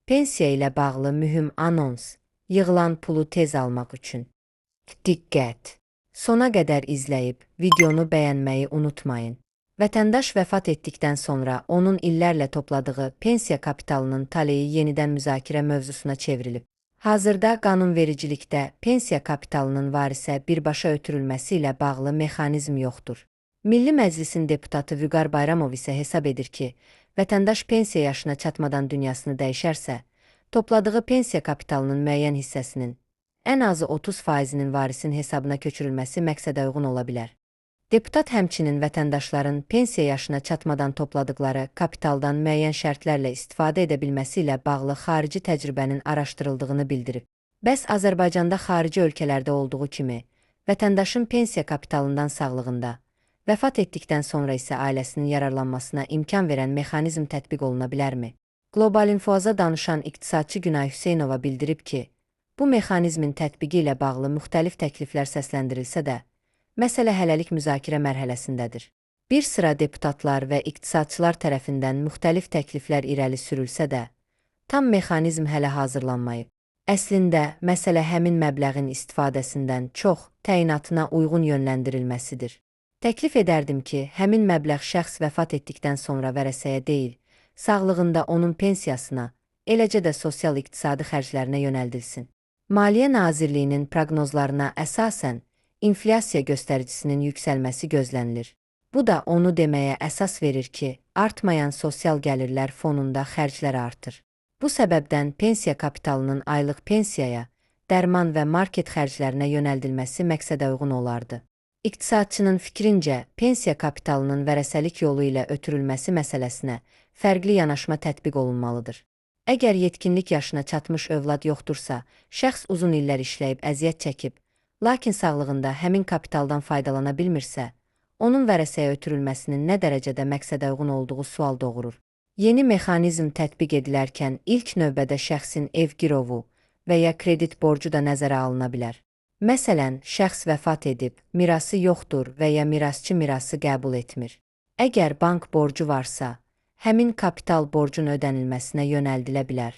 Pensiya ilə bağlı mühüm anons. Yığılan pulu tez almaq üçün. Diqqət! Sona qədər izləyib, videonu bəyənməyi unutmayın. Vətəndaş vəfat etdikdən sonra onun illərlə topladığı pensiya kapitalının taleyi yenidən müzakirə mövzusuna çevrilib. Hazırda qanunvericilikdə pensiya kapitalının varisə birbaşa ötürülməsi ilə bağlı mexanizm yoxdur. Milli Məclisin deputatı Vüqar Bayramov isə hesab edir ki, vətəndaş pensiya yaşına çatmadan dünyasını dəyişərsə, topladığı pensiya kapitalının müəyyən hissəsinin, ən azı 30%-nin varisin hesabına köçürülməsi məqsədə uyğun ola bilər. Deputat həmçinin vətəndaşların pensiya yaşına çatmadan topladıqları kapitaldan müəyyən şərtlərlə istifadə edə bilməsi ilə bağlı xarici təcrübənin araşdırıldığını bildirib. Bəs Azərbaycanda xarici ölkələrdə olduğu kimi, vətəndaşın pensiya kapitalından sağlığında, vəfat etdikdən sonra isə ailəsinin yararlanmasına imkan verən mexanizm tətbiq oluna bilərmi? Global Infoza danışan iqtisadçı Günay Hüseynova bildirib ki, bu mexanizmin tətbiqi ilə bağlı müxtəlif təkliflər səsləndirilsə də, məsələ hələlik müzakirə mərhələsindədir. Bir sıra deputatlar və iqtisadçılar tərəfindən müxtəlif təkliflər irəli sürülsə də, tam mexanizm hələ hazırlanmayıb. Əslində, məsələ həmin məbləğin istifadəsindən çox təyinatına uyğun yönləndirilməsidir. Təklif edərdim ki, həmin məbləğ şəxs vəfat etdikdən sonra vərəsəyə deyil, sağlığında onun pensiyasına, eləcə də sosial-iqtisadi xərclərinə yönəldilsin. Maliyyə Nazirliyinin proqnozlarına əsasən, inflyasiya göstəricisinin yüksəlməsi gözlənilir. Bu da onu deməyə əsas verir ki, artmayan sosial gəlirlər fonunda xərclər artır. Bu səbəbdən pensiya kapitalının aylıq pensiyaya, dərman və market xərclərinə yönəldilməsi məqsədə uyğun olardı. İqtisadçının fikrincə, pensiya kapitalının vərəsəlik yolu ilə ötürülməsi məsələsinə fərqli yanaşma tətbiq olunmalıdır. Əgər yetkinlik yaşına çatmış övlad yoxdursa, şəxs uzun illər işləyib əziyyət çəkib, lakin sağlığında həmin kapitaldan faydalana bilmirsə, onun vərəsəyə ötürülməsinin nə dərəcədə məqsədə uyğun olduğu sual doğurur. Yeni mexanizm tətbiq edilərkən ilk növbədə şəxsin ev girovu və ya kredit borcu da nəzərə alına bilər. Məsələn, şəxs vəfat edib, mirası yoxdur və ya mirasçı mirası qəbul etmir. Əgər bank borcu varsa, həmin kapital borcun ödənilməsinə yönəldilə bilər.